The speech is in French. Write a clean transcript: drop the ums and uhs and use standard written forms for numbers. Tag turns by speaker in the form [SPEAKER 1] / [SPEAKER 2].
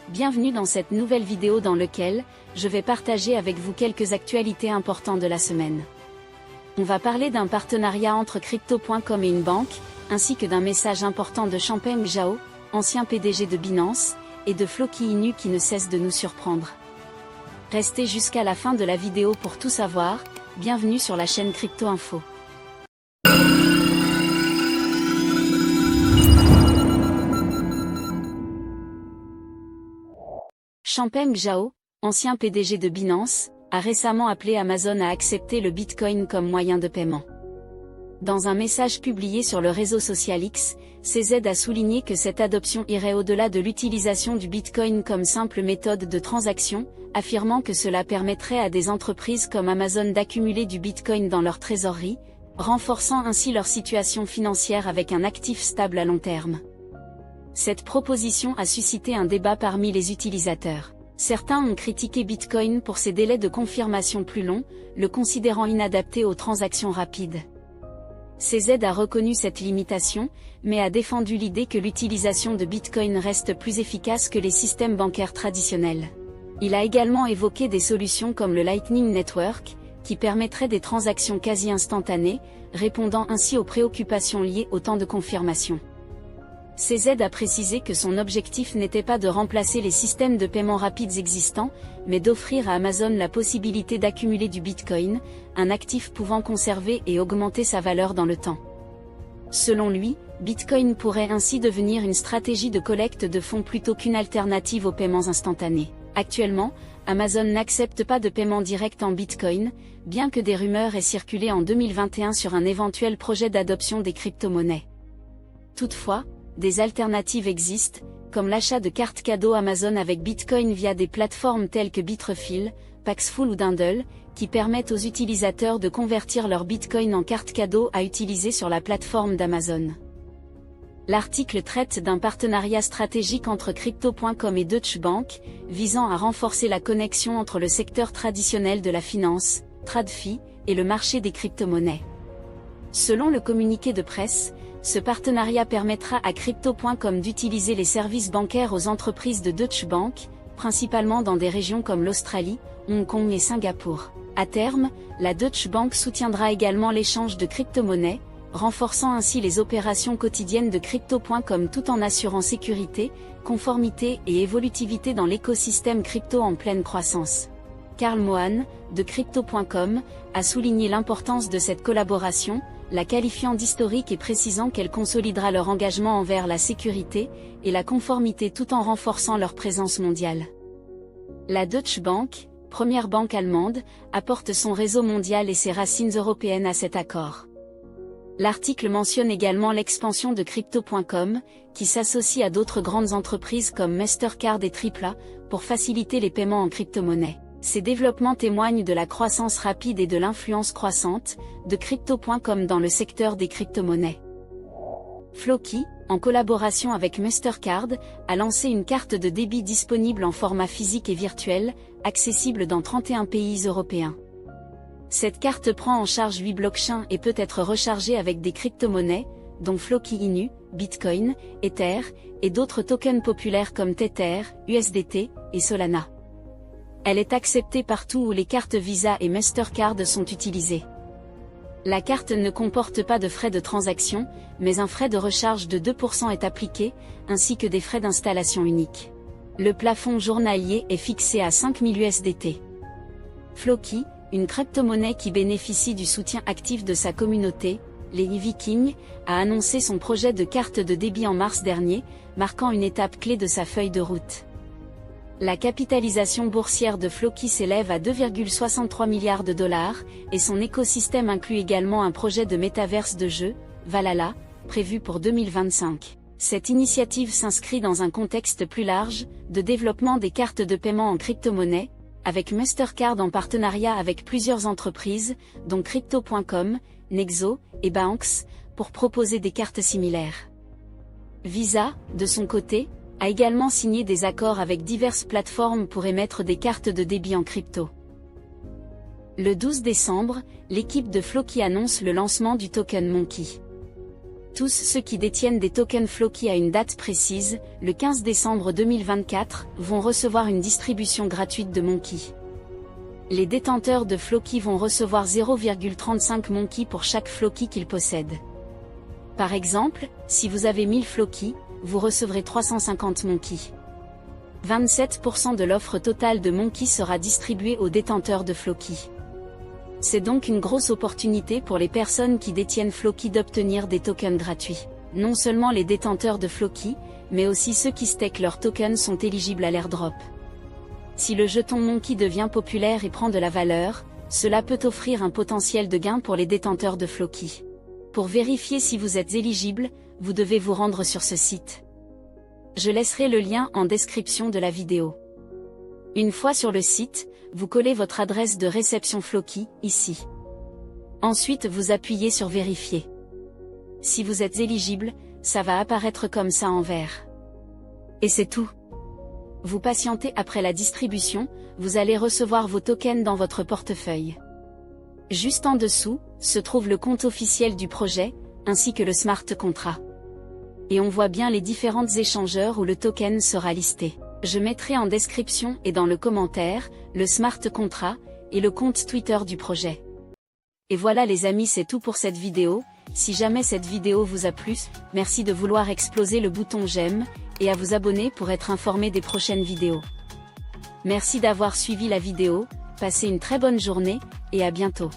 [SPEAKER 1] Bienvenue dans cette nouvelle vidéo dans laquelle je vais partager avec vous quelques actualités importantes de la semaine. On va parler d'un partenariat entre Crypto.com et une banque, ainsi que d'un message important de Changpeng Zhao, ancien PDG de Binance, et de Floki Inu qui ne cesse de nous surprendre. Restez jusqu'à la fin de la vidéo pour tout savoir. Bienvenue sur la chaîne Crypto Info. Changpeng Zhao, ancien PDG de Binance, a récemment appelé Amazon à accepter le Bitcoin comme moyen de paiement. Dans un message publié sur le réseau social X, CZ a souligné que cette adoption irait au-delà de l'utilisation du Bitcoin comme simple méthode de transaction, affirmant que cela permettrait à des entreprises comme Amazon d'accumuler du Bitcoin dans leur trésorerie, renforçant ainsi leur situation financière avec un actif stable à long terme. Cette proposition a suscité un débat parmi les utilisateurs. Certains ont critiqué Bitcoin pour ses délais de confirmation plus longs, le considérant inadapté aux transactions rapides. CZ a reconnu cette limitation, mais a défendu l'idée que l'utilisation de Bitcoin reste plus efficace que les systèmes bancaires traditionnels. Il a également évoqué des solutions comme le Lightning Network, qui permettraient des transactions quasi instantanées, répondant ainsi aux préoccupations liées au temps de confirmation. CZ a précisé que son objectif n'était pas de remplacer les systèmes de paiement rapides existants, mais d'offrir à Amazon la possibilité d'accumuler du Bitcoin, un actif pouvant conserver et augmenter sa valeur dans le temps. Selon lui, Bitcoin pourrait ainsi devenir une stratégie de collecte de fonds plutôt qu'une alternative aux paiements instantanés. Actuellement, Amazon n'accepte pas de paiement direct en Bitcoin, bien que des rumeurs aient circulé en 2021 sur un éventuel projet d'adoption des crypto-monnaies. Toutefois, des alternatives existent, comme l'achat de cartes cadeaux Amazon avec Bitcoin via des plateformes telles que Bitrefill, Paxful ou Dindle, qui permettent aux utilisateurs de convertir leur Bitcoin en cartes cadeaux à utiliser sur la plateforme d'Amazon. L'article traite d'un partenariat stratégique entre Crypto.com et Deutsche Bank, visant à renforcer la connexion entre le secteur traditionnel de la finance, TradFi, et le marché des crypto-monnaies. Selon le communiqué de presse, ce partenariat permettra à Crypto.com d'utiliser les services bancaires aux entreprises de Deutsche Bank, principalement dans des régions comme l'Australie, Hong Kong et Singapour. À terme, la Deutsche Bank soutiendra également l'échange de crypto-monnaies, renforçant ainsi les opérations quotidiennes de Crypto.com tout en assurant sécurité, conformité et évolutivité dans l'écosystème crypto en pleine croissance. Karl Mohan, de Crypto.com, a souligné l'importance de cette collaboration, la qualifiant d'historique et précisant qu'elle consolidera leur engagement envers la sécurité et la conformité tout en renforçant leur présence mondiale. La Deutsche Bank, première banque allemande, apporte son réseau mondial et ses racines européennes à cet accord. L'article mentionne également l'expansion de Crypto.com, qui s'associe à d'autres grandes entreprises comme Mastercard et Tripla, pour faciliter les paiements en crypto-monnaie. Ces développements témoignent de la croissance rapide et de l'influence croissante de Crypto.com dans le secteur des crypto-monnaies. Floki, en collaboration avec Mastercard, a lancé une carte de débit disponible en format physique et virtuel, accessible dans 31 pays européens. Cette carte prend en charge 8 blockchains et peut être rechargée avec des crypto-monnaies, dont Floki Inu, Bitcoin, Ether, et d'autres tokens populaires comme Tether, USDT, et Solana. Elle est acceptée partout où les cartes Visa et Mastercard sont utilisées. La carte ne comporte pas de frais de transaction, mais un frais de recharge de 2% est appliqué, ainsi que des frais d'installation uniques. Le plafond journalier est fixé à 5000 USDT. Floki, une crypto-monnaie qui bénéficie du soutien actif de sa communauté, les Vikings, a annoncé son projet de carte de débit en mars dernier, marquant une étape clé de sa feuille de route. La capitalisation boursière de Floki s'élève à 2,63 milliards de dollars, et son écosystème inclut également un projet de métaverse de jeu, Valhalla, prévu pour 2025. Cette initiative s'inscrit dans un contexte plus large, de développement des cartes de paiement en crypto-monnaie, avec Mastercard en partenariat avec plusieurs entreprises, dont Crypto.com, Nexo, et Banks, pour proposer des cartes similaires. Visa, de son côté, a également signé des accords avec diverses plateformes pour émettre des cartes de débit en crypto. Le 12 décembre, l'équipe de Floki annonce le lancement du token Monkey. Tous ceux qui détiennent des tokens Floki à une date précise, le 15 décembre 2024, vont recevoir une distribution gratuite de Monkey. Les détenteurs de Floki vont recevoir 0,35 Monkey pour chaque Floki qu'ils possèdent. Par exemple, si vous avez 1000 Floki, vous recevrez 350 Monkey. 27% de l'offre totale de Monkey sera distribuée aux détenteurs de Floki. C'est donc une grosse opportunité pour les personnes qui détiennent Floki d'obtenir des tokens gratuits. Non seulement les détenteurs de Floki, mais aussi ceux qui stakent leurs tokens sont éligibles à l'airdrop. Si le jeton Monkey devient populaire et prend de la valeur, cela peut offrir un potentiel de gain pour les détenteurs de Floki. Pour vérifier si vous êtes éligible, vous devez vous rendre sur ce site. Je laisserai le lien en description de la vidéo. Une fois sur le site, vous collez votre adresse de réception Floki, ici. Ensuite vous appuyez sur Vérifier. Si vous êtes éligible, ça va apparaître comme ça en vert. Et c'est tout. Vous patientez après la distribution, vous allez recevoir vos tokens dans votre portefeuille. Juste en dessous, se trouve le compte officiel du projet, ainsi que le smart contract. Et on voit bien les différentes échangeurs où le token sera listé. Je mettrai en description et dans le commentaire, le smart contract, et le compte Twitter du projet. Et voilà les amis, c'est tout pour cette vidéo. Si jamais cette vidéo vous a plu, merci de vouloir exploser le bouton j'aime, et à vous abonner pour être informé des prochaines vidéos. Merci d'avoir suivi la vidéo, passez une très bonne journée, et à bientôt.